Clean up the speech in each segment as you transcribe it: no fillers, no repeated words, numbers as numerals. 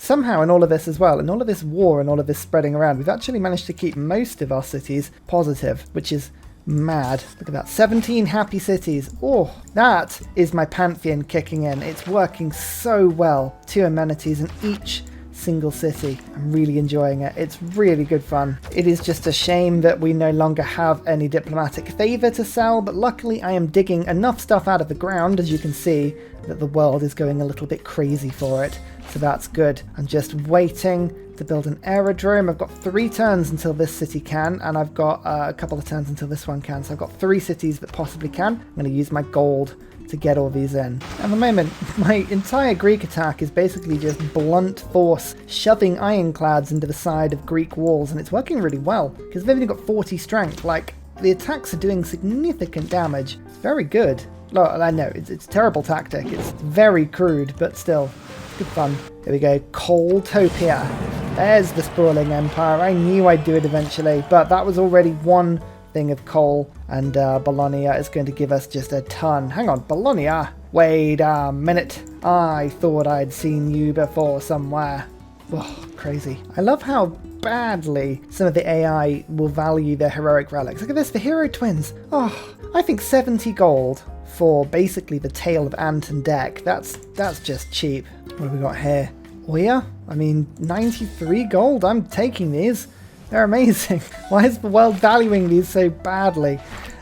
somehow in all of this as well, in all of this war and all of this spreading around, we've actually managed to keep most of our cities positive, which is mad. Look at that, 17 happy cities. Oh, that is my pantheon kicking in. It's working so well. 2 amenities in each single city. I'm really enjoying it. It's really good fun. It is just a shame that we no longer have any diplomatic favour to sell, but luckily I am digging enough stuff out of the ground, as you can see, that the world is going a little bit crazy for it. So that's good. I'm just waiting to build an aerodrome. I've got 3 turns until this city can, and I've got a couple of turns until this one can. So I've got 3 cities that possibly can. I'm going to use my gold to get all these in. At the moment, my entire Greek attack is basically just blunt force, shoving ironclads into the side of Greek walls, and it's working really well, because they've only got 40 strength. Like, the attacks are doing significant damage. It's very good. Look, I know, it's a terrible tactic. It's very crude, but still, it's good fun. Here we go, Coaltopia. There's the sprawling empire. I knew I'd do it eventually, but that was already one thing of coal, and Bologna is going to give us just a ton. Hang on, Bologna? Wait a minute. I thought I'd seen you before somewhere. Oh, crazy. I love how badly some of the AI will value their heroic relics. Look at this, the hero twins. Oh, I think 70 gold for basically the tail of Anton deck. That's just cheap. What have we got here? Oya? I mean, 93 gold. I'm taking these. They're amazing. Why is the world valuing these so badly?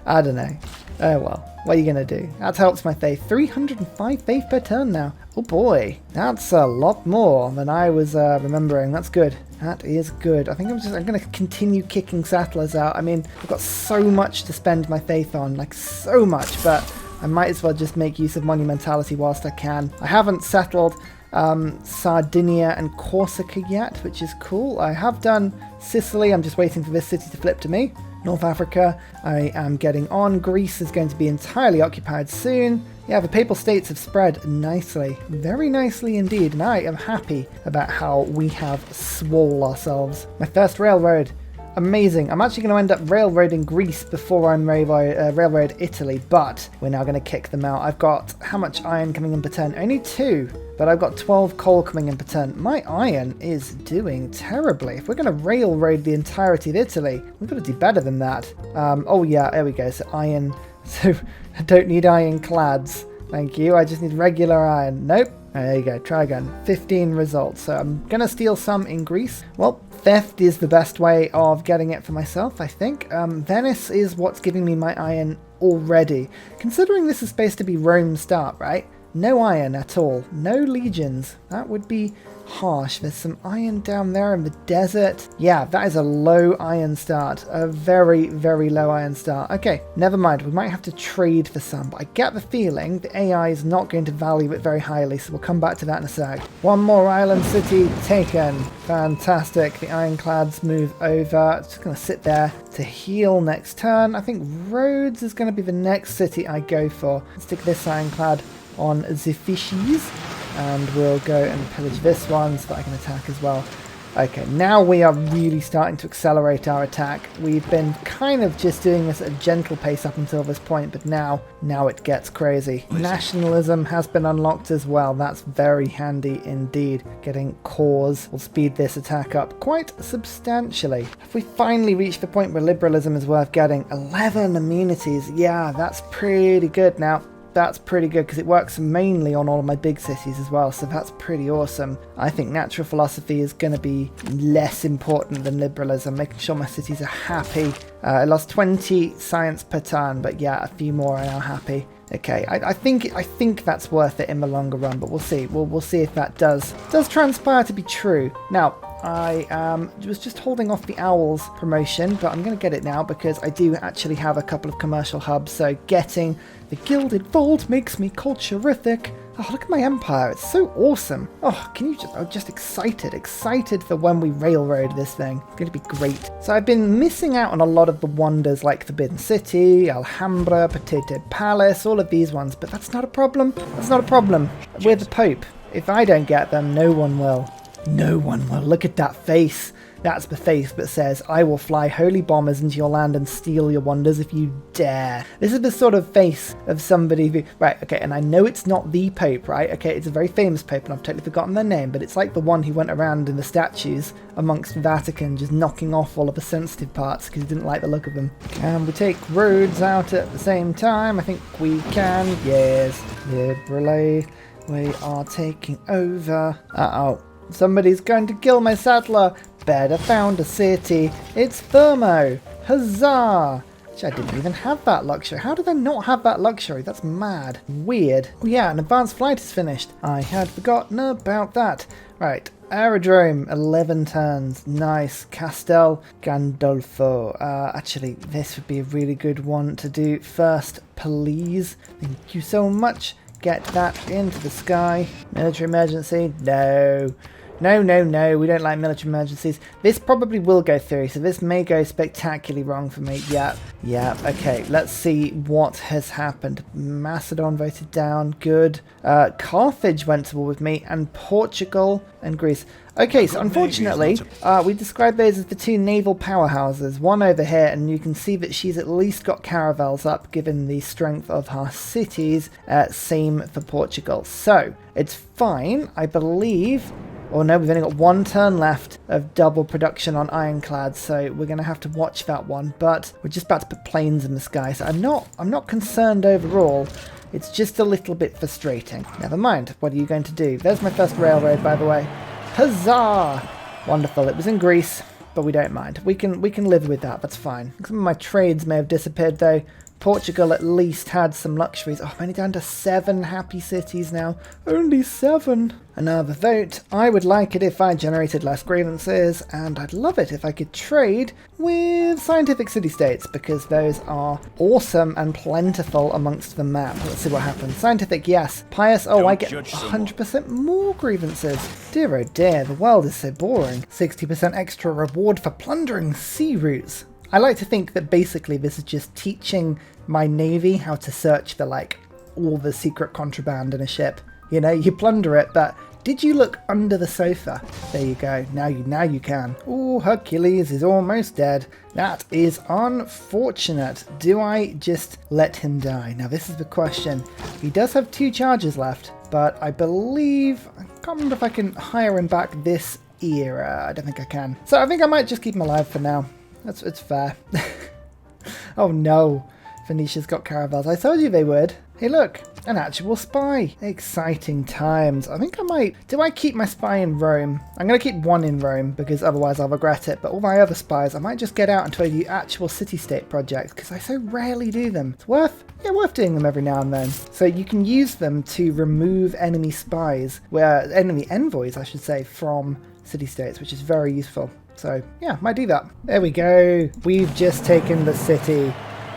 I don't know. Oh well. What are you going to do? That helps my faith. 305 faith per turn now. Oh boy. That's a lot more than I was remembering. That's good. That is good. I think I'm going to continue kicking settlers out. I mean, I've got so much to spend my faith on. Like, so much. But I might as well just make use of monumentality whilst I can. I haven't settled Sardinia and Corsica yet, which is cool. I have done Sicily. I'm just waiting for this city to flip to me. North Africa, I am getting on. Greece is going to be entirely occupied soon. Yeah, the Papal States have spread nicely, very nicely indeed, and I am happy about how we have swole ourselves. My first railroad, amazing. I'm actually going to end up railroading Greece before I'm railroad Italy, but we're now going to kick them out. I've got how much iron coming in per turn? Only 2. But I've got 12 coal coming in per turn. My iron is doing terribly. If we're going to railroad the entirety of Italy, we've got to do better than that. Oh yeah, there we go. So iron. So I don't need ironclads. Thank you. I just need regular iron. Nope. There you go. Try again. 15 results. So I'm going to steal some in Greece. Well, theft is the best way of getting it for myself, I think. Venice is what's giving me my iron already. Considering this is supposed to be Rome's start, right? No iron at all. No legions. That would be harsh. There's some iron down there in the desert. Yeah, that is a low iron start. A very, very low iron start. Okay, never mind. We might have to trade for some, but I get the feeling the AI is not going to value it very highly, so we'll come back to that in a sec. One more island city taken. Fantastic. The ironclads move over. It's just going to sit there to heal next turn. I think Rhodes is going to be the next city I go for. Let's stick this ironclad on the fishies, and we'll go and pillage this one so that I can attack as well. Okay, now we are really starting to accelerate our attack. We've been kind of just doing this at a gentle pace up until this point, but now it gets crazy. Nationalism has been unlocked as well. That's very handy indeed. Getting cores will speed this attack up quite substantially. Have we finally reached the point where liberalism is worth getting? 11 amenities. Yeah, that's pretty good now. That's pretty good because it works mainly on all of my big cities as well, so that's pretty awesome. I think natural philosophy is going to be less important than liberalism, making sure my cities are happy. I lost 20 science per turn, but yeah, a few more are now happy. Okay, I think that's worth it in the longer run, but we'll see. We'll see if that does transpire to be true. Now, I was just holding off the Owls promotion, but I'm going to get it now because I do actually have a couple of commercial hubs, so getting the Gilded Vault makes me culturific. Oh, look at my empire. It's so awesome. Oh, I'm just excited for when we railroad this thing. It's going to be great. So I've been missing out on a lot of the wonders like Forbidden City, Alhambra, Potato Palace, all of these ones, but that's not a problem. That's not a problem. We're the Pope. If I don't get them, no one will. No one will. Look at that face. That's the face that says, I will fly holy bombers into your land and steal your wonders if you dare. This is the sort of face of somebody who... Right, okay, and I know it's not the Pope, right? Okay, it's a very famous Pope, and I've totally forgotten their name, but it's like the one who went around in the statues amongst the Vatican, just knocking off all of the sensitive parts because he didn't like the look of them. Can we take roads out at the same time? I think we can. Yes. Liberally, we are taking over. Uh-oh. Somebody's going to kill my settler. Better found a city. It's Thermo. Huzzah. I didn't even have that luxury. How did I not have that luxury? That's mad. Weird. Oh yeah, an advanced flight is finished. I had forgotten about that. Right. Aerodrome, 11 turns. Nice. Castel Gandolfo. Actually, this would be a really good one to do first, please. Thank you so much. Get that into the sky. Military emergency? No. No, no, no, we don't like military emergencies. This probably will go through, so this may go spectacularly wrong for me. Yeah, okay, let's see what has happened. Macedon voted down, good. Carthage went to war with me, and Portugal and Greece. Okay, so unfortunately, we describe those as the two naval powerhouses. One over here, and you can see that she's at least got caravels up, given the strength of her cities. Same for Portugal. So, it's fine, I believe. Oh no, we've only got one turn left of double production on ironclads, so we're going to have to watch that one. But we're just about to put planes in the sky, so I'm not concerned overall. It's just a little bit frustrating. Never mind. What are you going to do? There's my first railroad, by the way. Huzzah! Wonderful. It was in Greece, but we don't mind. We can live with that. That's fine. Some of my trades may have disappeared though. Portugal at least had some luxuries. Oh, I'm only down to 7 happy cities now. Only 7. Another vote. I would like it if I generated less grievances, and I'd love it if I could trade with scientific city-states, because those are awesome and plentiful amongst the map. Let's see what happens. Scientific, yes. Pius, oh, I get 100% more grievances. Dear oh dear, the world is so boring. 60% extra reward for plundering sea routes. I like to think that basically this is just teaching my navy how to search for, like, all the secret contraband in a ship. You know, you plunder it, but did you look under the sofa? There you go. Now you can. Oh, Hercules is almost dead. That is unfortunate. Do I just let him die? Now, this is the question. He does have 2 charges left, but I believe... I can't remember if I can hire him back this era. I don't think I can. So I think I might just keep him alive for now. It's fair. Oh no, Phoenicia's got caravels. I told you they would. Hey look, an actual spy. Exciting times. I think I might... Do I keep my spy in Rome? I'm going to keep 1 in Rome because otherwise I'll regret it. But all my other spies, I might just get out and try to do actual city-state projects because I so rarely do them. It's worth doing them every now and then. So you can use them to remove enemy spies, enemy envoys, I should say, from city-states, which is very useful. So, yeah, might do that. There we go. We've just taken the city.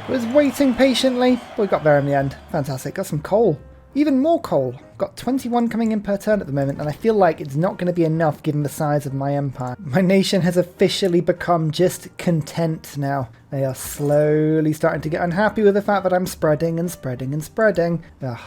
Was waiting patiently, but we got there in the end. Fantastic. Got some coal. Even more coal. Got 21 coming in per turn at the moment, and I feel like it's not going to be enough given the size of my empire. My nation has officially become just content now. They are slowly starting to get unhappy with the fact that I'm spreading and spreading and spreading. Ugh.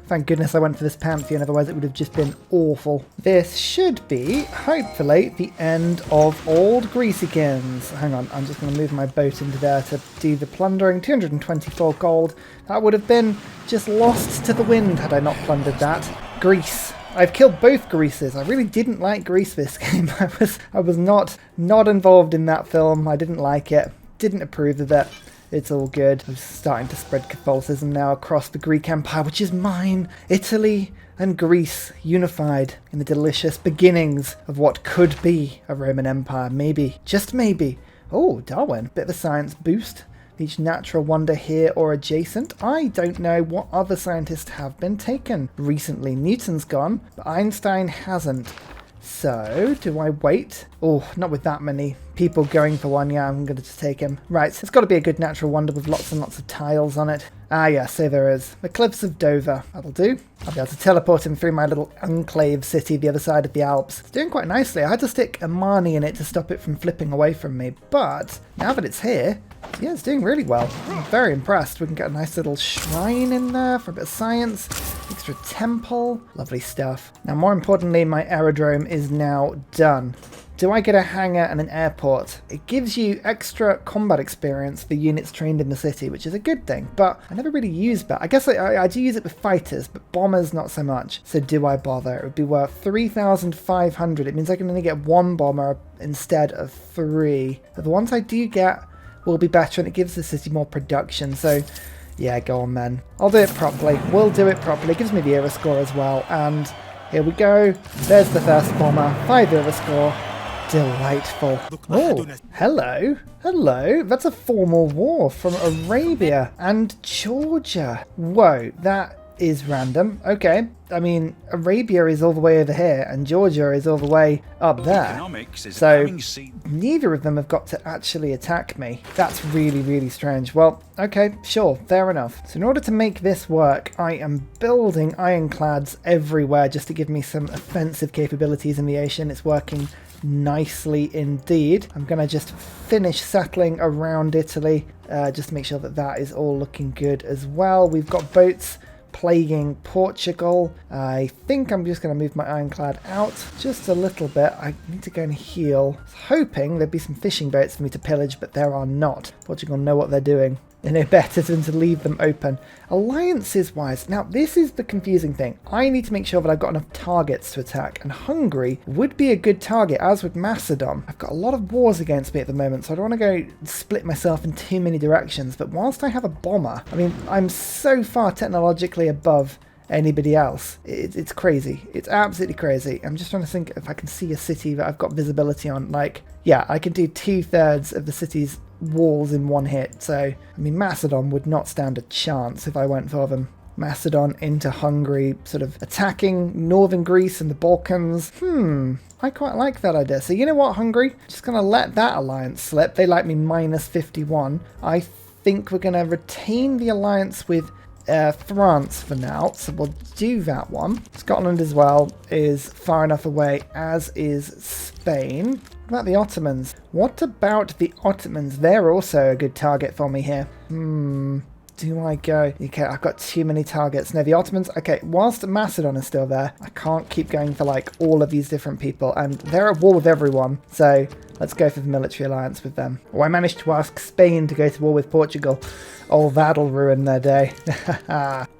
Thank goodness I went for this Pantheon, otherwise it would have just been awful. This should be, hopefully, the end of Old Greasikins. Hang on, I'm just going to move my boat into there to do the plundering. 224 gold. That would have been just lost to the wind had I not plundered that. Greece. I've killed both Greases. I really didn't like Greece this game. I was not involved in that film. I didn't like it. Didn't approve of it. It's all good. I'm starting to spread Catholicism now across the Greek Empire, which is mine. Italy and Greece unified in the delicious beginnings of what could be a Roman Empire. Maybe. Just maybe. Oh, Darwin. Bit of a science boost. Each natural wonder here or adjacent. I don't know what other scientists have been taken recently. Newton's gone, but Einstein hasn't. So, do I wait? Oh, not with that many people going for one. Yeah, I'm going to just take him. Right, so it's got to be a good natural wonder with lots and lots of tiles on it. Ah, yeah, so there is. The Cliffs of Dover. That'll do. I'll be able to teleport him through my little enclave city the other side of the Alps. It's doing quite nicely. I had to stick a Marnie in it to stop it from flipping away from me. But, now that it's here, yeah, it's doing really well. I'm very impressed. We can get a nice little shrine in there for a bit of science. Extra temple. Lovely stuff. Now, more importantly, my aerodrome is now done. Do I get a hangar and an airport? It gives you extra combat experience for units trained in the city, which is a good thing, but I never really use that. I guess I do use it with fighters, but bombers not so much. So do I bother? It would be worth 3,500. It means I can only get 1 bomber instead of 3. But the ones I do get will be better, and it gives the city more production. So yeah, go on then. I'll do it properly. We'll do it properly. It gives me the era score as well, and here we go. There's the first bomber. 5 era score. Delightful. Oh, hello. Hello. That's a formal war from Arabia and Georgia. Whoa, that is random. Okay. I mean, Arabia is all the way over here and Georgia is all the way up there. So neither of them have got to actually attack me. That's really, really strange. Well, okay, sure, fair enough. So in order to make this work, I am building ironclads everywhere just to give me some offensive capabilities in the ocean. It's working nicely indeed. I'm going to just finish settling around Italy just to make sure that that is all looking good as well. We've got boats plaguing Portugal. I think I'm just going to move my ironclad out just a little bit. I need to go and heal. I was hoping there'd be some fishing boats for me to pillage, but there are not. Portugal know what they're doing. They know better than to leave them open. Alliances wise, now this is the confusing thing. I need to make sure that I've got enough targets to attack, and Hungary would be a good target, as would Macedon. I've got a lot of wars against me at the moment, so I don't want to go split myself in too many directions, but whilst I have a bomber, I mean, I'm so far technologically above anybody else. It's crazy. It's absolutely crazy. I'm just trying to think if I can see a city that I've got visibility on. Like, yeah, I can do 2/3 of the city's walls in one hit. So, I mean, Macedon would not stand a chance if I went for them. Macedon into Hungary, sort of attacking northern Greece and the Balkans. I quite like that idea. So you know what, Hungary? Just going to let that alliance slip. They like me -51. I think we're going to retain the alliance with France for now, so we'll do that one. Scotland as well is far enough away, as is Spain. What about the Ottomans? What about the Ottomans? They're also a good target for me here. Do I go? Okay, I've got too many targets. No, the Ottomans, okay, whilst Macedon is still there, I can't keep going for like all of these different people, and they're at war with everyone, so let's go for the military alliance with them. Oh, I managed to ask Spain to go to war with Portugal. Oh, that'll ruin their day.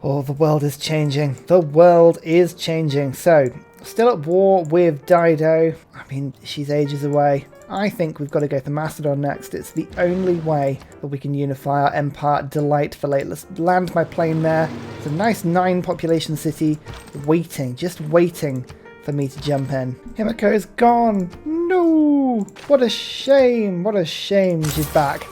Oh, the world is changing. The world is changing. So, still at war with Dido. I mean, she's ages away. I think we've got to go for Macedon next. It's the only way that we can unify our empire delightfully. Let's land my plane there. It's a nice 9-population city waiting, just waiting for me to jump in. Himiko is gone. No! What a shame. What a shame. She's back.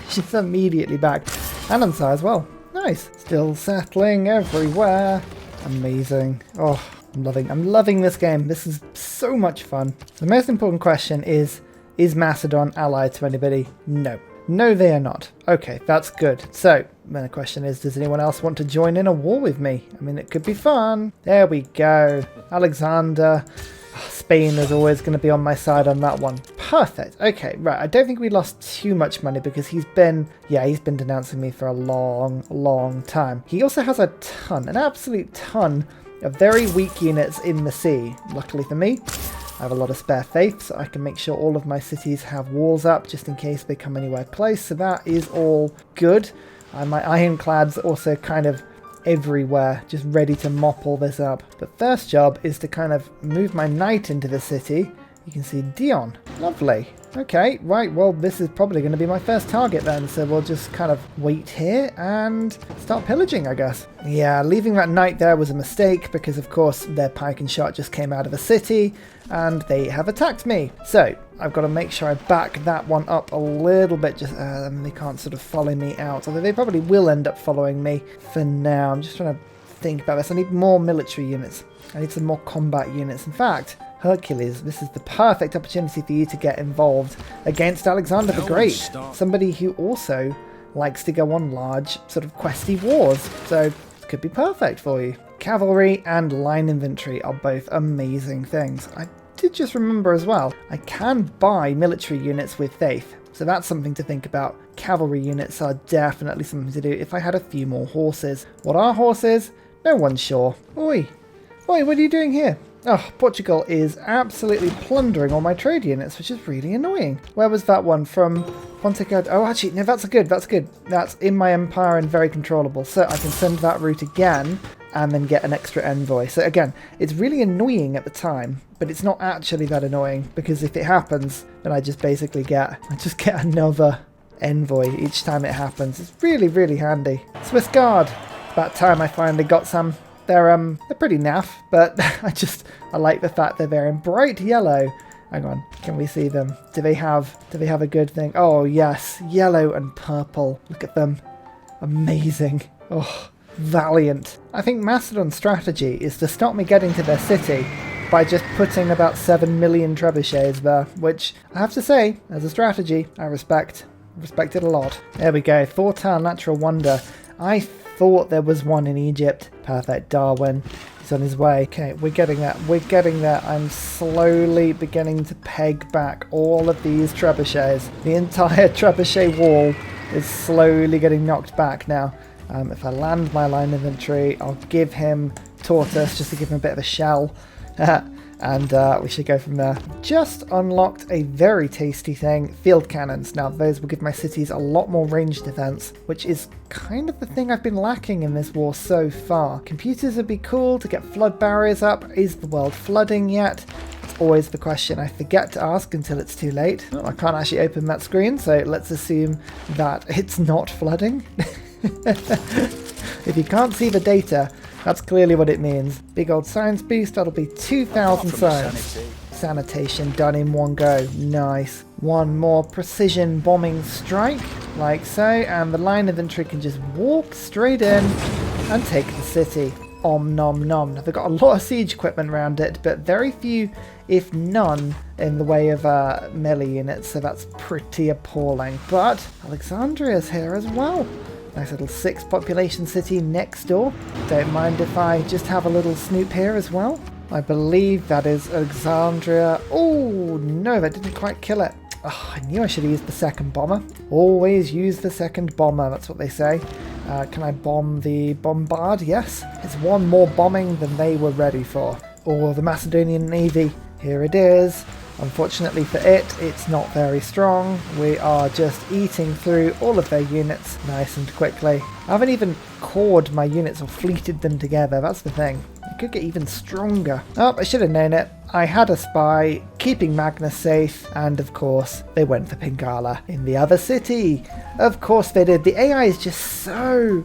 She's immediately back. And Ursa as well. Nice. Still settling everywhere. Amazing. Oh, I'm loving this game. This is so much fun. The most important question is Macedon allied to anybody? No. No, they are not. Okay, that's good. So, then the question is, does anyone else want to join in a war with me? I mean, it could be fun. There we go. Alexander. Spain is always going to be on my side on that one. Perfect. Okay, right. I don't think we lost too much money because he's been denouncing me for a long, long time. He also has an absolute ton of very weak units in the sea. Luckily for me, I have a lot of spare faith, so I can make sure all of my cities have walls up just in case they come anywhere close. So that is all good. My ironclads also kind of everywhere, just ready to mop all this up. But first job is to kind of move my knight into the city. You can see Dion. Lovely. Okay, right, well, this is probably going to be my first target then, so we'll just kind of wait here and start pillaging, I guess. Yeah, leaving that knight there was a mistake because, of course, their pike and shot just came out of the city and they have attacked me. So, I've got to make sure I back that one up a little bit, just they can't sort of follow me out, although they probably will end up following me for now. I'm just trying to think about this. I need more military units. I need some more combat units. In fact, Hercules, this is the perfect opportunity for you to get involved against Alexander the Great, somebody who also likes to go on large sort of questy wars, so it could be perfect for you. Cavalry and line infantry are both amazing things. I did just remember as well, I can buy military units with faith, so that's something to think about. Cavalry units are definitely something to do if I had a few more horses. What are horses? No one's sure. Oi, what are you doing here? Oh, Portugal is absolutely plundering all my trade units, which is really annoying. Where was that one from? Ponteca? Oh, actually, no, that's good. That's in my empire and very controllable. So I can send that route again and then get an extra envoy. So again, it's really annoying at the time, but it's not actually that annoying because if it happens, then I just basically get another envoy each time it happens. It's really, really handy. Swiss Guard. It's about time I finally got some. They're pretty naff, but I like the fact that they're in bright yellow. Hang on, can we see them? Do they have a good thing? Oh yes, yellow and purple. Look at them. Amazing. Oh, valiant. I think Macedon's strategy is to stop me getting to their city by just putting about 7 million trebuchets there, which I have to say, as a strategy, I respect. Respect it a lot. There we go, Thortal Natural Wonder. I thought there was one in Egypt. Perfect, Darwin. He's on his way. Okay, we're getting there. I'm slowly beginning to peg back all of these trebuchets. The entire trebuchet wall is slowly getting knocked back now. If I land my line infantry, I'll give him Tortoise just to give him a bit of a shell. And we should go from there. Just unlocked a very tasty thing, field cannons. Now those will give my cities a lot more range defense, which is kind of the thing I've been lacking in this war so far. Computers would be cool to get flood barriers up. Is the world flooding yet? It's always the question I forget to ask until it's too late. Oh, I can't actually open that screen, so let's assume that it's not flooding. If you can't see the data, that's clearly what it means. Big old science boost, that'll be 2,000 science. Sanitation done in one go. Nice. One more precision bombing strike, like so, and the line infantry can just walk straight in and take the city. Om nom nom. Now, they've got a lot of siege equipment around it, but very few, if none, in the way of melee units, so that's pretty appalling. But Alexandria's here as well. Nice little 6 population city next door. Don't mind if I just have a little snoop here as well. I believe that is Alexandria. Oh no, that didn't quite kill it. Oh, I knew I should have used the second bomber. Always use the second bomber, that's what they say. Can I bomb the bombard? Yes. It's one more bombing than they were ready for. Oh, the Macedonian Navy. Here it is. Unfortunately for it, it's not very strong. We are just eating through all of their units nice and quickly. I haven't even cored my units or fleeted them together, that's the thing. It could get even stronger. Oh, I should have known it. I had a spy, keeping Magnus safe, and of course, they went for Pingala in the other city. Of course they did. The AI is just so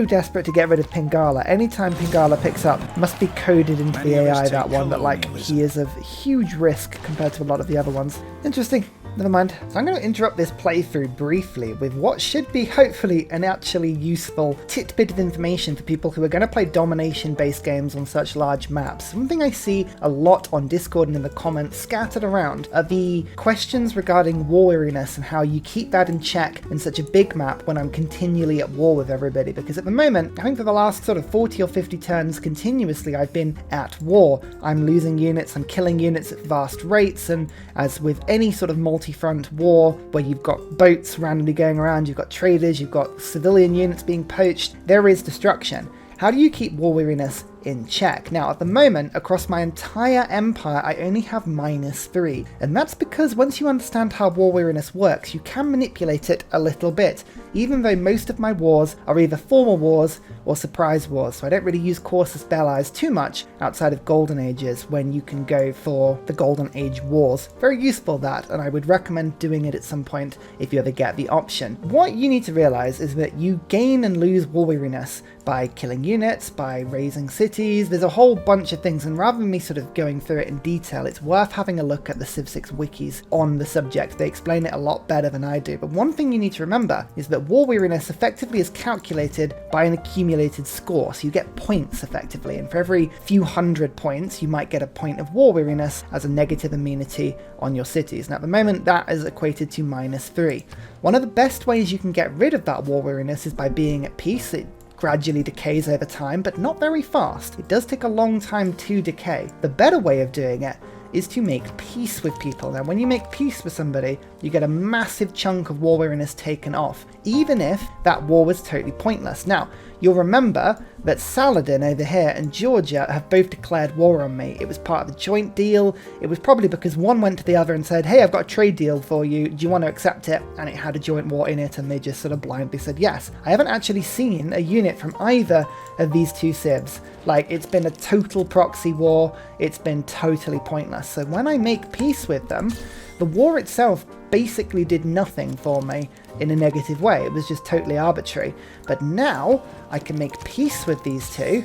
desperate to get rid of Pingala. Anytime Pingala picks up, must be coded into the AI, that one, that like he is of huge risk compared to a lot of the other ones. Interesting. Never mind. So I'm going to interrupt this playthrough briefly with what should be hopefully an actually useful tidbit of information for people who are going to play domination-based games on such large maps. One thing I see a lot on Discord and in the comments scattered around are the questions regarding war weariness and how you keep that in check in such a big map when I'm continually at war with everybody. Because at the moment, I think for the last sort of 40 or 50 turns continuously, I've been at war. I'm losing units, I'm killing units at vast rates, and as with any sort of multi-front war where you've got boats randomly going around, you've got traders, you've got civilian units being poached, there is destruction. How do you keep war weariness in check? Now, at the moment, across my entire empire, I only have -3. And that's because once you understand how war weariness works, you can manipulate it a little bit, even though most of my wars are either formal wars or surprise wars. So I don't really use Casus Belli's too much outside of Golden Ages when you can go for the Golden Age wars. Very useful that, and I would recommend doing it at some point if you ever get the option. What you need to realize is that you gain and lose war weariness by killing units, by raising cities. There's a whole bunch of things, and rather than me sort of going through it in detail, it's worth having a look at the Civ 6 wikis on the subject. They explain it a lot better than I do. But one thing you need to remember is that war weariness effectively is calculated by an accumulated score. So you get points effectively, and for every few hundred points, you might get a point of war weariness as a negative amenity on your cities. Now at the moment, that is equated to -3. One of the best ways you can get rid of that war weariness is by being at peace. It gradually decays over time, but not very fast. It does take a long time to decay. The better way of doing it is to make peace with people. Now, when you make peace with somebody, you get a massive chunk of war weariness taken off, even if that war was totally pointless. Now, you'll remember that Saladin over here and Georgia have both declared war on me. It was part of the joint deal. It was probably because one went to the other and said, hey, I've got a trade deal for you. Do you want to accept it? And it had a joint war in it, and they just sort of blindly said yes. I haven't actually seen a unit from either of these two civs. Like, it's been a total proxy war. It's been totally pointless. So when I make peace with them, the war itself basically did nothing for me in a negative way. It was just totally arbitrary. But now I can make peace with these two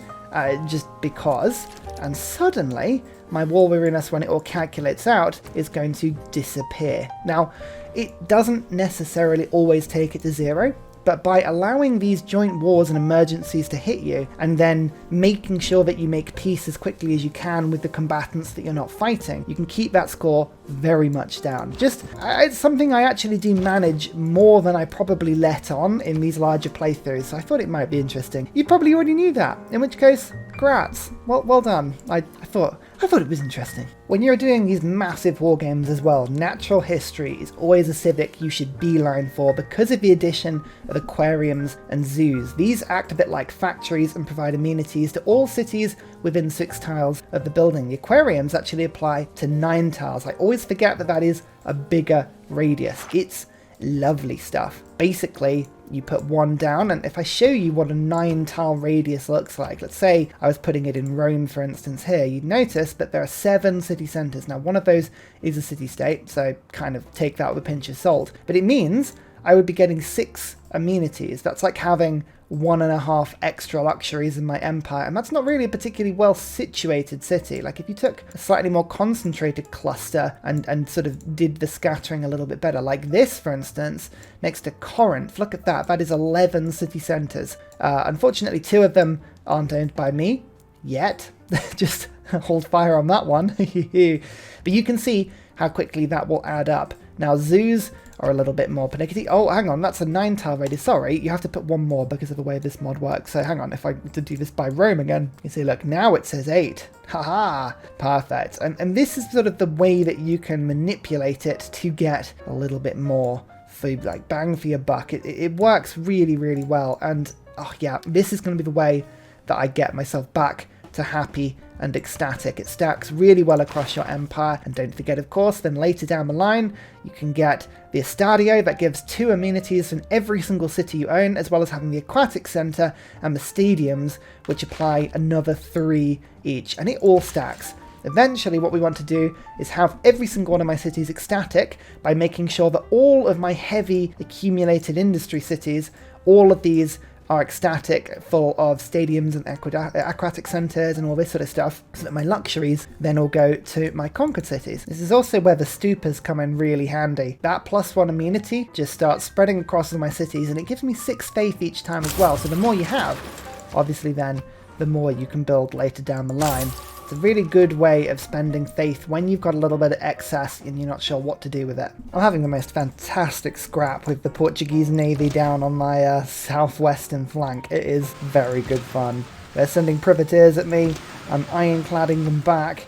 just because, and suddenly my war weariness, when it all calculates out, is going to disappear. Now, it doesn't necessarily always take it to zero, but by allowing these joint wars and emergencies to hit you, and then making sure that you make peace as quickly as you can with the combatants that you're not fighting, you can keep that score very much down. It's something I actually do manage more than I probably let on in these larger playthroughs, so I thought it might be interesting. You probably already knew that, in which case, grats. Well done. I thought it was interesting. When you're doing these massive war games as well, natural history is always a civic you should beeline for because of the addition of aquariums and zoos. These act a bit like factories and provide amenities to all cities within 6 tiles of the building. The aquariums actually apply to 9 tiles. I always forget that is a bigger radius. It's lovely stuff. Basically, you put one down, and if I show you what a 9 tile radius looks like, let's say I was putting it in Rome, for instance, here, you'd notice that there are 7 city centres. Now, one of those is a city-state, so kind of take that with a pinch of salt. But it means I would be getting 6 amenities. That's like having 1.5 extra luxuries in my empire, and that's not really a particularly well situated city. Like, if you took a slightly more concentrated cluster and sort of did the scattering a little bit better, like this, for instance, next to Corinth, look at that. That is 11 city centres. Unfortunately, 2 of them aren't owned by me yet. Just hold fire on that one. But you can see how quickly that will add up. Now, zoos are a little bit more pernickety. Oh, hang on, that's a 9 tile radius. Sorry, you have to put 1 more because of the way this mod works. So hang on, if I were to do this by Rome again, you see, look, now it says 8. Haha, perfect. And this is sort of the way that you can manipulate it to get a little bit more for, like, bang for your buck. It works really, really well. And, oh yeah, this is going to be the way that I get myself back to happy and ecstatic. It stacks really well across your empire, and don't forget, of course, then later down the line you can get the Estadio that gives 2 amenities in every single city you own, as well as having the aquatic centre and the stadiums, which apply another 3 each, and it all stacks. Eventually, what we want to do is have every single one of my cities ecstatic by making sure that all of my heavy accumulated industry cities, all of these are ecstatic, full of stadiums and aquatic centres and all this sort of stuff, so that my luxuries then all go to my conquered cities. This is also where the stupas come in really handy. That +1 amenity just starts spreading across all my cities, and it gives me 6 faith each time as well, so the more you have, obviously then, the more you can build later down the line. It's a really good way of spending faith when you've got a little bit of excess and you're not sure what to do with it. I'm having the most fantastic scrap with the Portuguese navy down on my southwestern flank. It is very good fun. They're sending privateers at me. I'm ironcladding them back.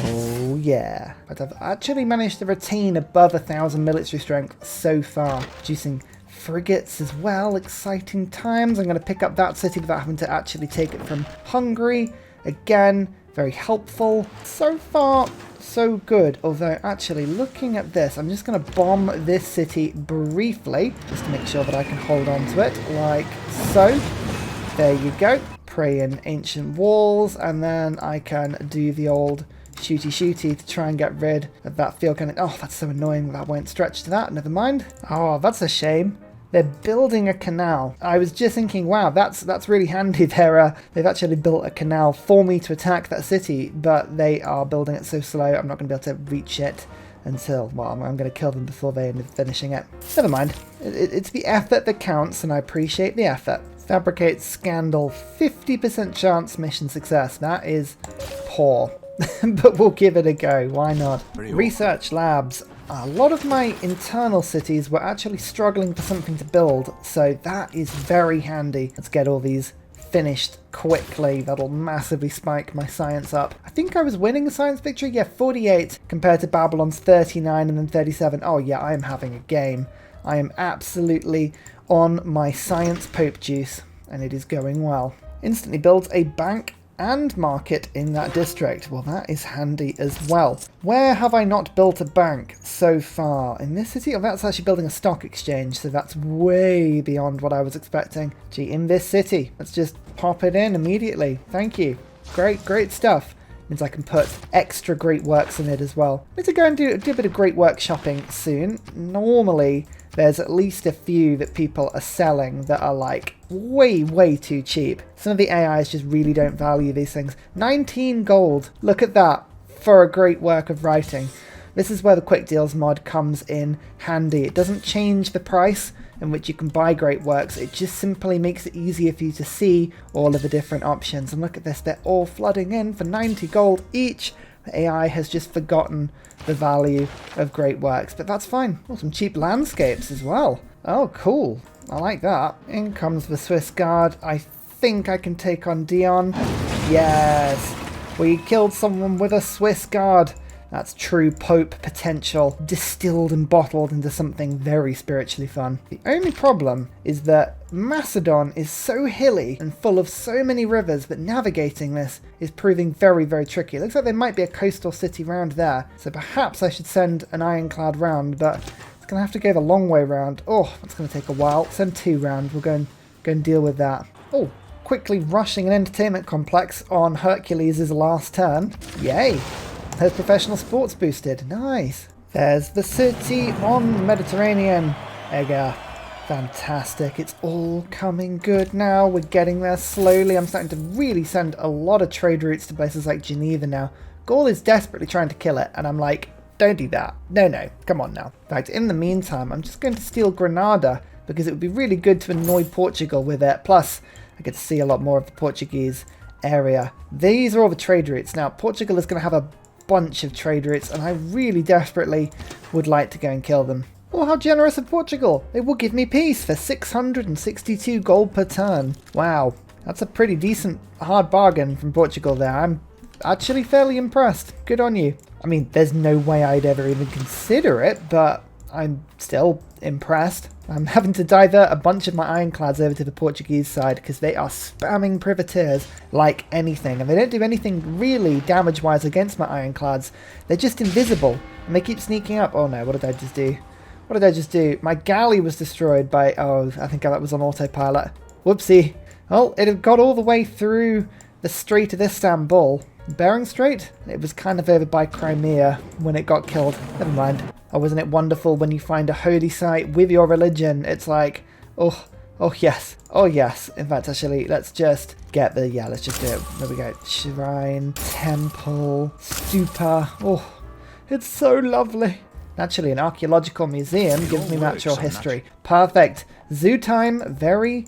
Oh yeah. But I've actually managed to retain above 1,000 military strength so far, producing frigates as well. Exciting times. I'm going to pick up that city without having to actually take it from Hungary. Again, very helpful. So far, so good. Although, actually, looking at this, I'm just going to bomb this city briefly, just to make sure that I can hold on to it, like so. There you go. Pray in ancient walls, and then I can do the old shooty to try and get rid of that field cannon. Oh, that's so annoying. That won't stretch to that. Never mind. Oh, that's a shame. They're building a canal. I was just thinking, wow, that's really handy. They've actually built a canal for me to attack that city, but they are building it so slow, I'm not going to be able to reach it until, well, I'm going to kill them before they end up finishing it. Never mind. It's the effort that counts, and I appreciate the effort. Fabricate scandal, 50% chance mission success. That is poor, but we'll give it a go. Why not? Research labs. A lot of my internal cities were actually struggling for something to build, so that is very handy. Let's get all these finished quickly. That'll massively spike my science up. I think I was winning a science victory. Yeah, 48 compared to Babylon's 39 and then 37. Oh yeah, I am having a game. I am absolutely on my science pope juice, and it is going well. Instantly builds a bank and market in that district. Well, that is handy as well. Where have I not built a bank so far? In this city? Oh, that's actually building a stock exchange, so that's way beyond what I was expecting. Gee, in this city. Let's just pop it in immediately. Thank you. Great stuff. Means I can put extra great works in it as well. I need to go and do a bit of great work shopping soon. Normally, there's at least a few that people are selling that are like way too cheap. Some of the AIs just really don't value these things. 19 gold. Look at that for a great work of writing. This is where the quick deals mod comes in handy. It doesn't change the price in which you can buy great works. It just simply makes it easier for you to see all of the different options. And look at this, they're all flooding in for 90 gold each. The AI has just forgotten the value of great works, but that's fine. Oh, some cheap landscapes as well. Oh, cool. I like that. In comes the Swiss Guard. I think I can take on Dion. Yes, we killed someone with a Swiss Guard. That's true Pope potential, distilled and bottled into something very spiritually fun. The only problem is that Macedon is so hilly and full of so many rivers that navigating this is proving very tricky. It looks like there might be a coastal city round there, so perhaps I should send an ironclad round, but it's going to have to go the long way round. Oh, that's going to take a while. Send 2 round. We'll go and deal with that. Oh, quickly rushing an entertainment complex on Hercules' last turn. Yay! There's professional sports boosted. Nice. There's the city on Mediterranean. Ega. Fantastic. It's all coming good now. We're getting there slowly. I'm starting to really send a lot of trade routes to places like Geneva now. Gaul is desperately trying to kill it, and I'm like, don't do that. No. Come on now. In fact, in the meantime, I'm just going to steal Granada because it would be really good to annoy Portugal with it. Plus, I get to see a lot more of the Portuguese area. These are all the trade routes. Now, Portugal is going to have a bunch of trade routes, and I really desperately would like to go and kill them. Oh, how generous of Portugal! They will give me peace for 662 gold per turn. Wow, that's a pretty decent hard bargain from Portugal there. I'm actually fairly impressed. Good on you. I mean, there's no way I'd ever even consider it, but I'm still impressed. I'm having to divert a bunch of my ironclads over to the Portuguese side because they are spamming privateers like anything, and they don't do anything really damage-wise against my ironclads. They're just invisible, and they keep sneaking up. Oh no, what did I just do? What did I just do? My galley was destroyed by... Oh, I think that was on autopilot. Whoopsie. Well, it had got all the way through the Strait of Istanbul. Bering Strait? It was kind of over by Crimea when it got killed. Never mind. Oh, wasn't it wonderful when you find a holy site with your religion? It's like, oh yes. Oh yes. In fact, actually, let's just get the... Yeah, let's just do it. There we go. Shrine, temple, stupa. Oh, it's so lovely. Naturally, an archaeological museum gives me natural history. Perfect. Zoo time very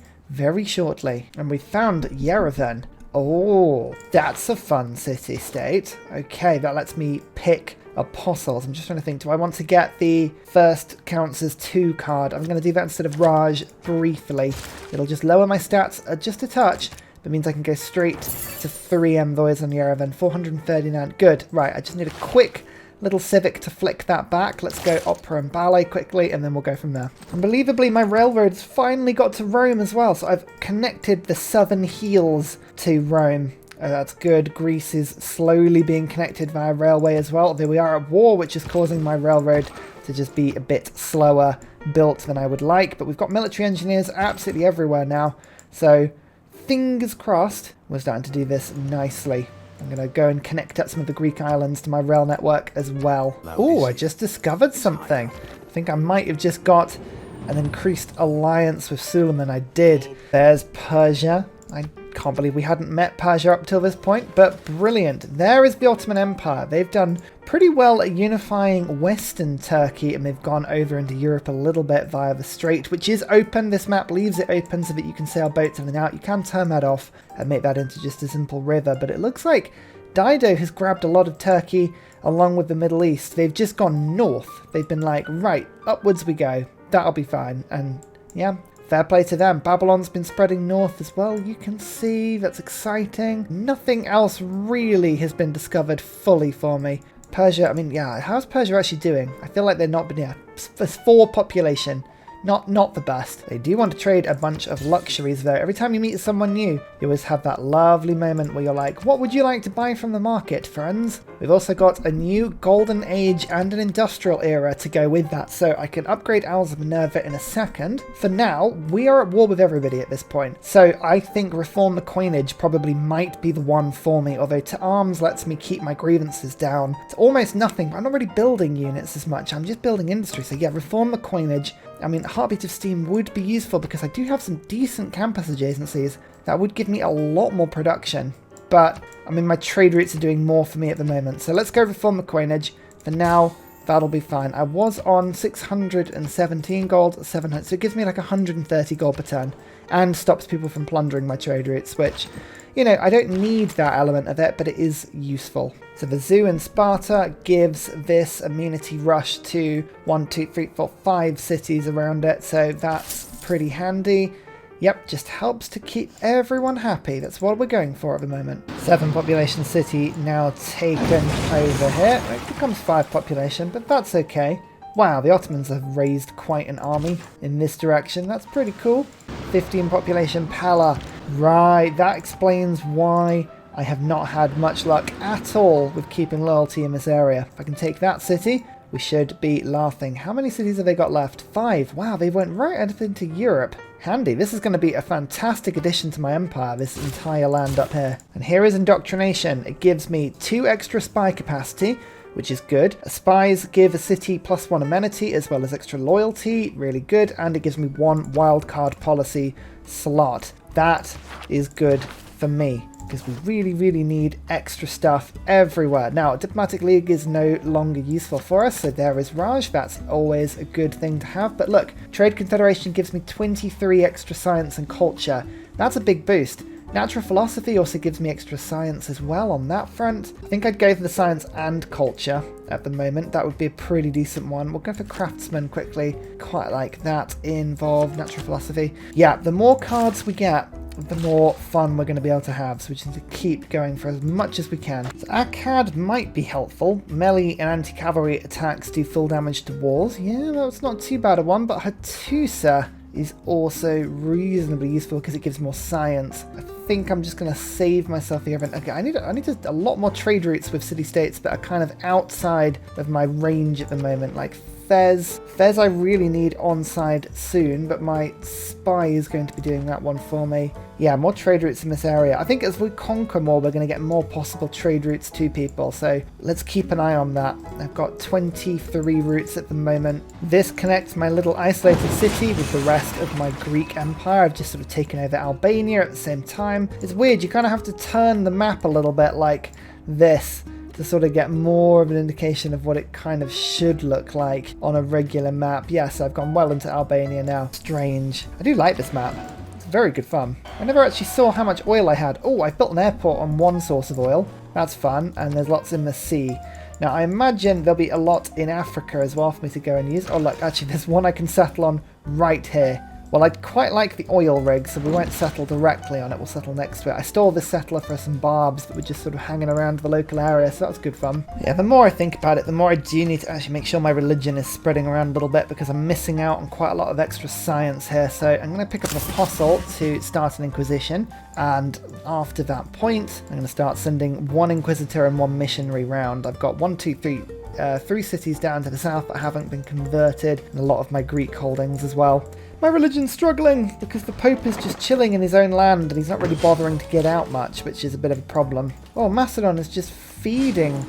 shortly. And we found Yerevan. Oh, that's a fun city-state. Okay, that lets me pick apostles. I'm just trying to think, do I want to get the first counts as 2 card? I'm going to do that instead of Raj briefly. It'll just lower my stats just a touch. That means I can go straight to 3 envoys on Yerevan. 439. Good. Right, I just need a quick little civic to flick that back. Let's go opera and ballet quickly, and then we'll go from there. Unbelievably, my railroads finally got to Rome as well, so I've connected the southern heels to Rome. That's good. Greece is slowly being connected via railway as well. Though we are at war, which is causing my railroad to just be a bit slower built than I would like. But we've got military engineers absolutely everywhere now. So fingers crossed, we're starting to do this nicely. I'm going to go and connect up some of the Greek islands to my rail network as well. Oh, I just discovered something. I think I might have just got an increased alliance with Suleiman. I did. There's Persia. I can't believe we hadn't met Persia up till this point, but brilliant. There is the Ottoman Empire. They've done pretty well at unifying Western Turkey, and they've gone over into Europe a little bit via the strait, which is open. This map leaves it open so that you can sail boats in and out. You can turn that off and make that into just a simple river, but it looks like Dido has grabbed a lot of Turkey along with the Middle East. They've just gone north. They've been like, right, upwards we go. That'll be fine. And yeah, Fair play to them. Babylon's been spreading north as well, you can see. That's exciting. Nothing else really has been discovered fully for me. Persia, I mean, yeah, how's Persia actually doing? I feel like they're not been, yeah, there's 4 population. Not the best. They do want to trade a bunch of luxuries though. Every time you meet someone new, you always have that lovely moment where you're like, what would you like to buy from the market, friends? We've also got a new golden age and an industrial era to go with that, so I can upgrade Owls of Minerva in a second. For now, we are at war with everybody at this point, so I think reform the coinage probably might be the one for me, although to arms lets me keep my grievances down to almost nothing. I'm not really building units as much, I'm just building industry, so yeah, reform the coinage. I mean, Heartbeat of Steam would be useful because I do have some decent campus adjacencies that would give me a lot more production. But, I mean, my trade routes are doing more for me at the moment. So let's go reform the coinage. For now, that'll be fine. I was on 617 gold, 700, so it gives me like 130 gold per turn. And stops people from plundering my trade routes, which, you know, I don't need that element of it, but it is useful. So the zoo in Sparta gives this amenity rush to 1, 2, 3, 4, 5 cities around it, so that's pretty handy. Yep, just helps to keep everyone happy. That's what we're going for at the moment. 7 population city now taken over here. It becomes 5 population, but that's okay. Wow, the Ottomans have raised quite an army in this direction. That's pretty cool. 15 population Pella. Right, that explains why I have not had much luck at all with keeping loyalty in this area. If I can take that city, we should be laughing. How many cities have they got left? 5. Wow, they went right up into Europe. Handy. This is going to be a fantastic addition to my empire, this entire land up here. And here is indoctrination. It gives me 2 extra spy capacity, which is good. Spies give a city +1 amenity as well as extra loyalty, really good. And it gives me 1 wildcard policy slot. That is good for me, because we really need extra stuff everywhere. Now, Diplomatic League is no longer useful for us, so there is Raj. That's always a good thing to have. But look, Trade Confederation gives me 23 extra science and culture. That's a big boost. Natural Philosophy also gives me extra science as well on that front. I think I'd go for the science and culture at the moment. That would be a pretty decent one. We'll go for Craftsman quickly. Quite like that involved Natural Philosophy. Yeah, the more cards we get, the more fun we're going to be able to have, so we just need to keep going for as much as we can. So Akkad might be helpful. Melee and anti-cavalry attacks do full damage to walls. Yeah, that's not too bad a one, but Hattusa is also reasonably useful because it gives more science. I think I'm just going to save myself here. Okay, I need a lot more trade routes with city-states that are kind of outside of my range at the moment, like Fez. Fez I really need on side soon, but my spy is going to be doing that one for me. Yeah, more trade routes in this area. I think as we conquer more, we're going to get more possible trade routes to people, so let's keep an eye on that. I've got 23 routes at the moment. This connects my little isolated city with the rest of my Greek empire. I've just sort of taken over Albania at the same time. It's weird, you kind of have to turn the map a little bit like this to sort of get more of an indication of what it kind of should look like on a regular map. Yes, I've gone well into Albania now. Strange. I do like this map. It's very good fun. I never actually saw how much oil I had. Oh, I built an airport on one source of oil. That's fun. And there's lots in the sea. Now, I imagine there'll be a lot in Africa as well for me to go and use. Oh, look, actually, there's one I can settle on right here. Well, I'd quite like the oil rig, so we won't settle directly on it, we'll settle next to it. I stole this settler for some barbs that were just sort of hanging around the local area, so that was good fun. Yeah, the more I think about it, the more I do need to actually make sure my religion is spreading around a little bit, because I'm missing out on quite a lot of extra science here. So I'm going to pick up an apostle to start an inquisition, and after that point, I'm going to start sending 1 inquisitor and 1 missionary round. I've got 3 cities down to the south that haven't been converted, and a lot of my Greek holdings as well. My religion's struggling because the Pope is just chilling in his own land and he's not really bothering to get out much, which is a bit of a problem. Oh, Macedon is just feeding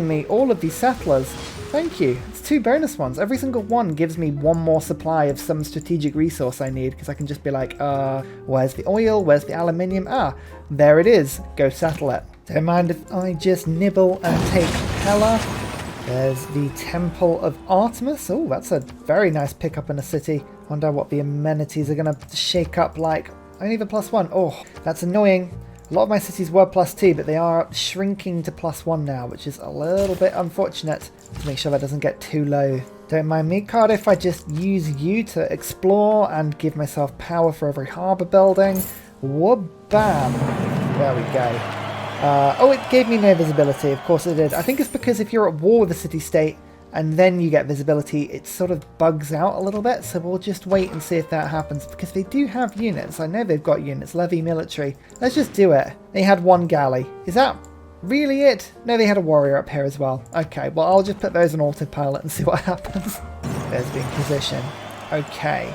me all of these settlers. Thank you. It's 2 bonus ones. Every single one gives me 1 more supply of some strategic resource I need, because I can just be like, where's the oil? Where's the aluminium? Ah, there it is. Go settle it. Don't mind if I just nibble and take Pella. There's the Temple of Artemis. Oh, that's a very nice pickup in a city. Wonder what the amenities are going to shake up like. Only the +1. Oh, that's annoying. A lot of my cities were +2, but they are shrinking to +1 now, which is a little bit unfortunate. To make sure that doesn't get too low. Don't mind me, Cardiff, if I just use you to explore and give myself power for every harbour building. Whoop-bam. There we go. Oh, it gave me no visibility. Of course it did. I think it's because if you're at war with a city-state and then you get visibility, it sort of bugs out a little bit. So we'll just wait and see if that happens, because they do have units. I know they've got units. Levy military. Let's just do it. They had 1 galley. Is that really it? No, they had a warrior up here as well. Okay, well, I'll just put those on autopilot and see what happens. There's the Inquisition. Okay.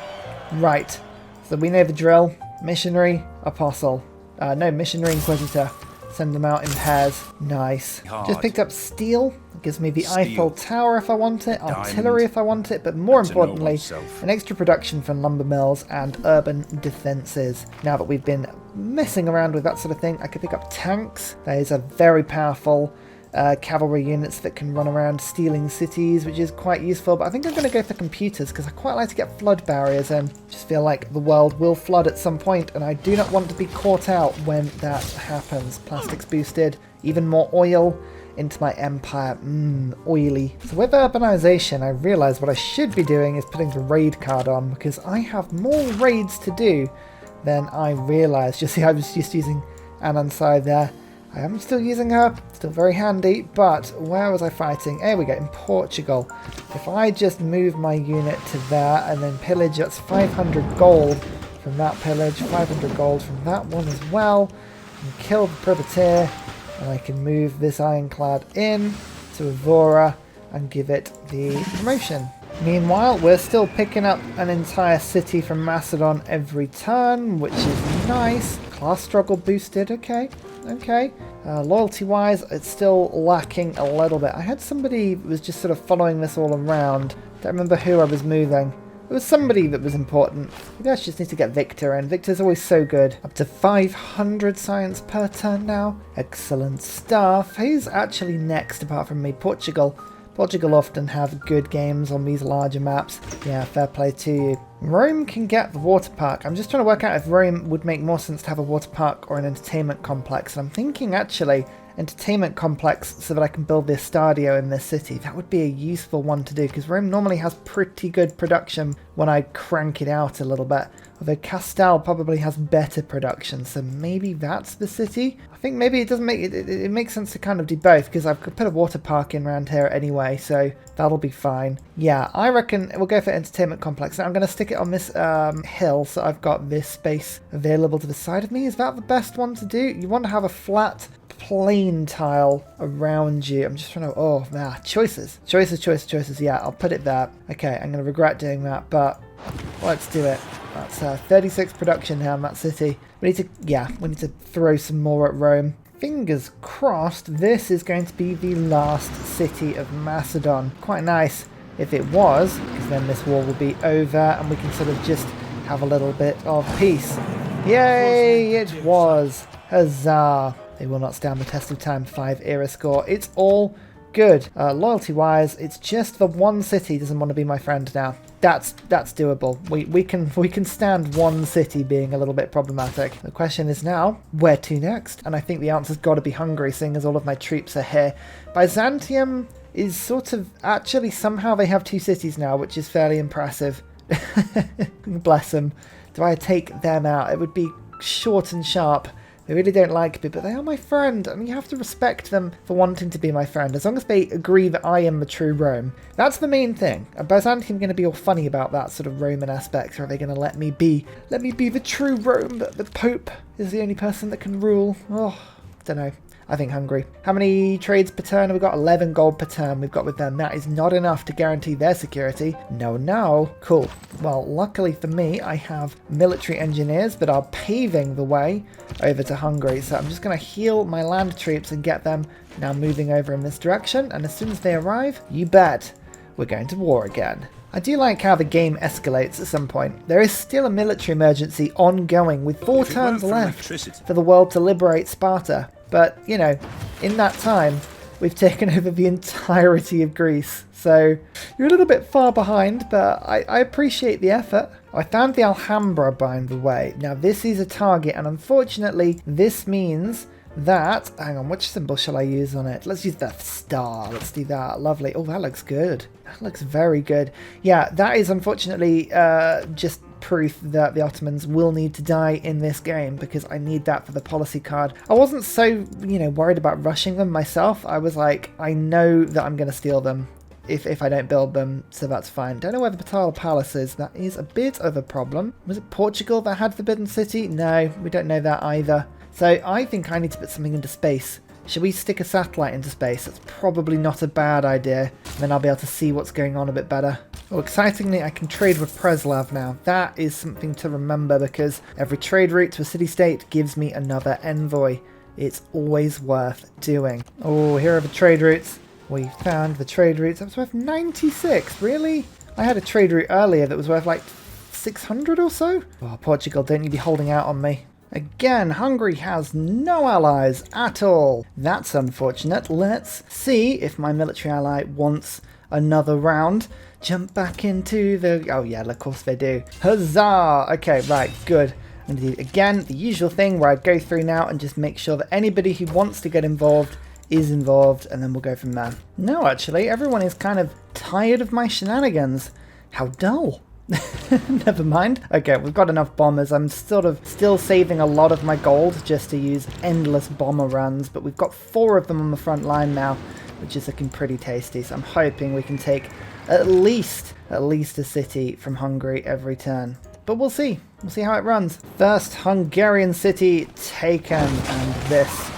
Right. So we know the drill. Missionary, Apostle. No, Missionary, Inquisitor. Send them out in pairs. Nice. Just picked up steel. It gives me the Eiffel Tower if I want it, artillery if I want it, but more importantly, an extra production from lumber mills and urban defences. Now that we've been messing around with that sort of thing, I could pick up tanks. Those are very powerful cavalry units that can run around stealing cities, which is quite useful. But I think I'm going to go for computers because I quite like to get flood barriers in. Just feel like the world will flood at some point, and I do not want to be caught out when that happens. Plastics boosted, even more oil into my empire. Oily. So with urbanization, I realise what I should be doing is putting the raid card on, because I have more raids to do than I realised. You see, I was just using Anansai there. I am still using her, still very handy, but where was I fighting? There we go, in Portugal. If I just move my unit to there and then pillage, that's 500 gold from that pillage, 500 gold from that one as well, and kill the privateer, and I can move this ironclad in to Evora and give it the promotion. Meanwhile, we're still picking up an entire city from Macedon every turn, which is nice. Class struggle boosted, okay. Loyalty-wise, it's still lacking a little bit. I had somebody who was just sort of following this all around. Don't remember who I was moving. It was somebody that was important. Maybe I just need to get Victor in. Victor's always so good. Up to 500 science per turn now. Excellent stuff. Who's actually next apart from me? Portugal. Portugal often have good games on these larger maps. Yeah, fair play to you. Rome can get the water park. I'm just trying to work out if Rome would make more sense to have a water park or an entertainment complex. And I'm thinking actually entertainment complex so that I can build the Estadio in this city. That would be a useful one to do, because Rome normally has pretty good production when I crank it out a little bit. Although Castel probably has better production, so maybe that's the city. I think maybe it doesn't make it makes sense to kind of do both, because I've put a water park in around here anyway, so that'll be fine. Yeah, I reckon we'll go for entertainment complex. Now I'm going to stick it on this hill, so I've got this space available to the side of me. Is that the best one to do? You want to have a flat plain tile around you. I'm just trying to choices. Yeah, I'll put it there. Okay, I'm gonna regret doing that, but let's do it. That's 36 production now in that city. We need to throw some more at Rome. Fingers crossed this is going to be the last city of Macedon. Quite nice if it was, because then this war will be over and we can sort of just have a little bit of peace. Yay, it was. Huzzah. They will not stand the test of time. 5 era score. It's all good. Loyalty-wise, it's just the one city doesn't want to be my friend now. That's doable. We can stand one city being a little bit problematic. The question is now, where to next? And I think the answer's got to be Hungary, seeing as all of my troops are here. Byzantium is sort of... Actually, somehow they have 2 cities now, which is fairly impressive. Bless them. Do I take them out? It would be short and sharp. They really don't like me, but they are my friend, and you have to respect them for wanting to be my friend, as long as they agree that I am the true Rome. That's the main thing. Are Byzantium going to be all funny about that sort of Roman aspect, or are they going to let me be the true Rome, that the Pope is the only person that can rule? Oh, don't know. I think Hungary. How many trades per turn? We've got 11 gold per turn we've got with them. That is not enough to guarantee their security. No. Cool. Well, luckily for me, I have military engineers that are paving the way over to Hungary. So I'm just going to heal my land troops and get them now moving over in this direction. And as soon as they arrive, you bet, we're going to war again. I do like how the game escalates at some point. There is still a military emergency ongoing with 4 turns left for the world to liberate Sparta. But, you know, in that time, we've taken over the entirety of Greece. So you're a little bit far behind, but I appreciate the effort. I found the Alhambra, by the way. Now, this is a target, and unfortunately, this means that... Hang on, which symbol shall I use on it? Let's use the star. Let's do that. Lovely. Oh, that looks good. That looks very good. Yeah, that is unfortunately just proof that the Ottomans will need to die in this game, because I need that for the policy card. I wasn't so, worried about rushing them myself. I was like, I know that I'm going to steal them if I don't build them, so that's fine. Don't know where the Papal Palace is. That is a bit of a problem. Was it Portugal that had Forbidden City? No, we don't know that either. So I think I need to put something into space. Should we stick a satellite into space? That's probably not a bad idea. Then I'll be able to see what's going on a bit better. Oh, excitingly, I can trade with Preslav now. That is something to remember, because every trade route to a city-state gives me another envoy. It's always worth doing. Oh, here are the trade routes. We found the trade routes. That was worth 96. Really? I had a trade route earlier that was worth like 600 or so. Oh, Portugal, don't you be holding out on me. Again, Hungary has no allies at all. That's unfortunate. Let's see if my military ally wants another round. Jump back into the... Oh yeah, of course they do. Huzzah! Okay, right, good. I'm going to do, again, the usual thing where I go through now and just make sure that anybody who wants to get involved is involved, and then we'll go from there. No, actually, everyone is kind of tired of my shenanigans. How dull. Never mind. Okay, we've got enough bombers. I'm sort of still saving a lot of my gold just to use endless bomber runs, but we've got 4 of them on the front line now, which is looking pretty tasty. So I'm hoping we can take at least a city from Hungary every turn. But we'll see. We'll see how it runs. First Hungarian city taken, and this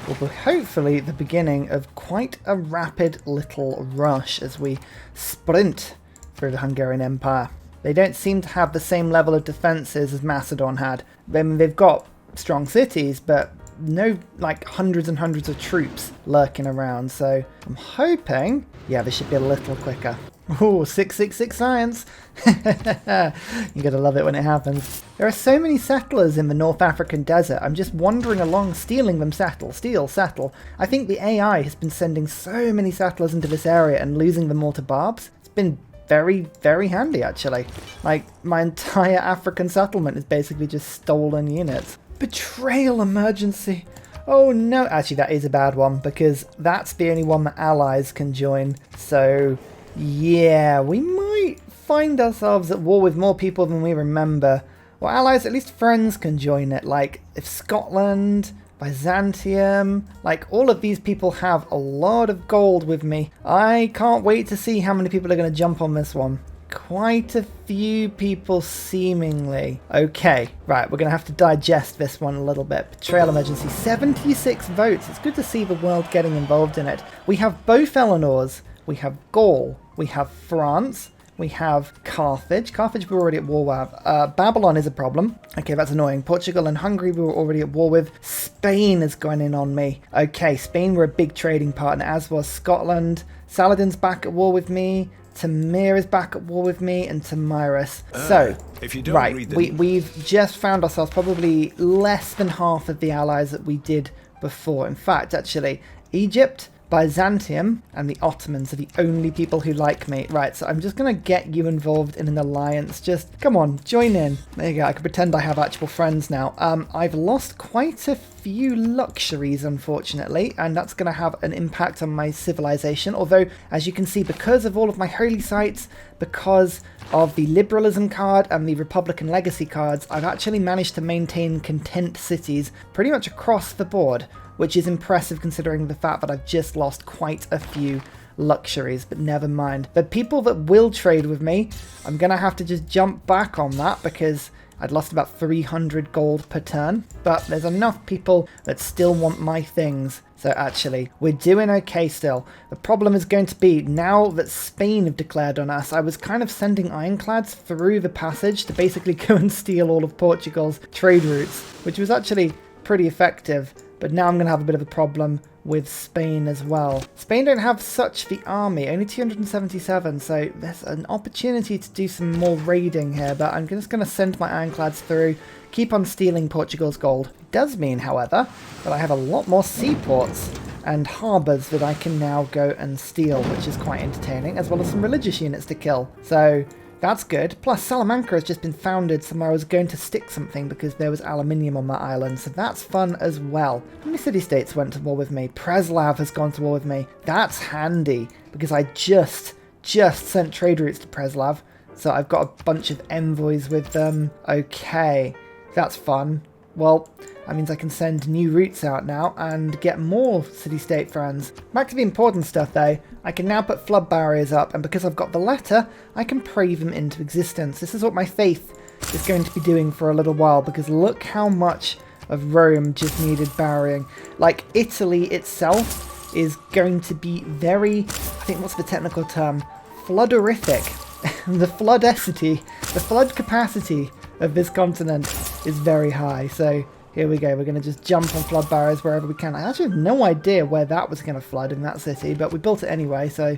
will be hopefully the beginning of quite a rapid little rush as we sprint through the Hungarian Empire. They don't seem to have the same level of defences as Macedon had. I mean, they've got strong cities, but no, like, hundreds and hundreds of troops lurking around. So I'm hoping, yeah, they should be a little quicker. Ooh, 666 science. You gotta love it when it happens. There are so many settlers in the North African desert. I'm just wandering along, stealing them. Settle. I think the AI has been sending so many settlers into this area and losing them all to barbs. It's been very, very handy, actually. Like, my entire African settlement is basically just stolen units. Betrayal emergency. Oh no, actually that is a bad one, because that's the only one that allies can join. So yeah, we might find ourselves at war with more people than we remember. Well, allies, at least friends can join it. Like, if Scotland, Byzantium, like, all of these people have a lot of gold with me. I can't wait to see how many people are going to jump on this one. Quite a few people, seemingly. Okay, right, we're going to have to digest this one a little bit. Betrayal emergency, 76 votes. It's good to see the world getting involved in it. We have both Eleanors. We have Gaul. We have France. We have Carthage. Carthage we're already at war with. Babylon is a problem. Okay, that's annoying. Portugal and Hungary we were already at war with. Spain is going in on me. Okay, Spain were a big trading partner, as was Scotland. Saladin's back at war with me. Tamir is back at war with me, and Tamiris. So, if you don't right, read we've just found ourselves probably less than half of the allies that we did before. In fact, actually, Egypt, Byzantium, and the Ottomans are the only people who like me. Right, so I'm just going to get you involved in an alliance. Just, come on, join in. There you go, I can pretend I have actual friends now. I've lost quite a few luxuries, unfortunately, and that's going to have an impact on my civilization. Although, as you can see, because of all of my holy sites, because of the liberalism card and the Republican legacy cards, I've actually managed to maintain content cities pretty much across the board, which is impressive considering the fact that I've just lost quite a few luxuries, but never mind. The people that will trade with me, I'm going to have to just jump back on that because I'd lost about 300 gold per turn, but there's enough people that still want my things. So actually, we're doing okay still. The problem is going to be, now that Spain have declared on us, I was kind of sending ironclads through the passage to basically go and steal all of Portugal's trade routes, which was actually pretty effective. But now I'm going to have a bit of a problem with Spain as well. Spain don't have such the army, only 277, so there's an opportunity to do some more raiding here, but I'm just going to send my ironclads through, keep on stealing Portugal's gold. It does mean, however, that I have a lot more seaports, and harbours that I can now go and steal, which is quite entertaining, as well as some religious units to kill. So that's good. Plus, Salamanca has just been founded somewhere I was going to stick something because there was aluminium on that island, so that's fun as well. How many city-states went to war with me? Preslav has gone to war with me. That's handy, because I just sent trade routes to Preslav, so I've got a bunch of envoys with them. Okay, that's fun. Well, that means I can send new routes out now and get more city-state friends. Back to the important stuff though, I can now put flood barriers up, and because I've got the letter, I can pray them into existence. This is what my faith is going to be doing for a little while, because look how much of Rome just needed burying. Like, Italy itself is going to be very, I think what's the technical term? Floodorific. The floodicity, the flood capacity of this continent is very high. So here we go, we're going to just jump on flood barriers wherever we can. I actually have no idea where that was going to flood in that city, but we built it anyway, so,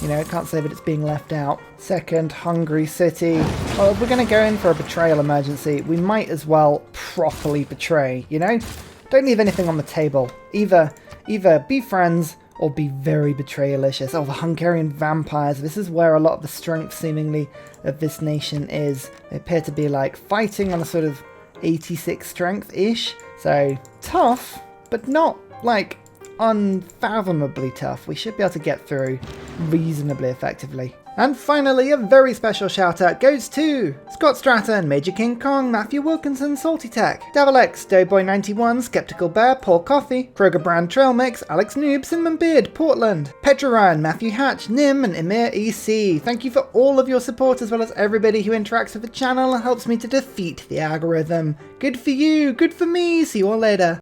you know, I can't say that it's being left out. Second Hungary city. Well, if we're going to go in for a betrayal emergency, we might as well properly betray, you know? Don't leave anything on the table. Either be friends or be very betrayalicious. Oh, the Hungarian vampires. This is where a lot of the strength, seemingly, of this nation is. They appear to be, like, fighting on a sort of 86 strength-ish. So, tough, but not, like, unfathomably tough. We should be able to get through reasonably effectively. And finally, a very special shout out goes to Scott Stratton, Major King Kong, Matthew Wilkinson, Salty Tech, Devil X, Doughboy91, Skeptical Bear, Paul Coffee, Kroger Brand Trail Mix, Alex Noob, Cinnamon Beard, Portland, Petra Ryan, Matthew Hatch, Nim, and Emir EC. Thank you for all of your support, as well as everybody who interacts with the channel and helps me to defeat the algorithm. Good for you, good for me, see you all later.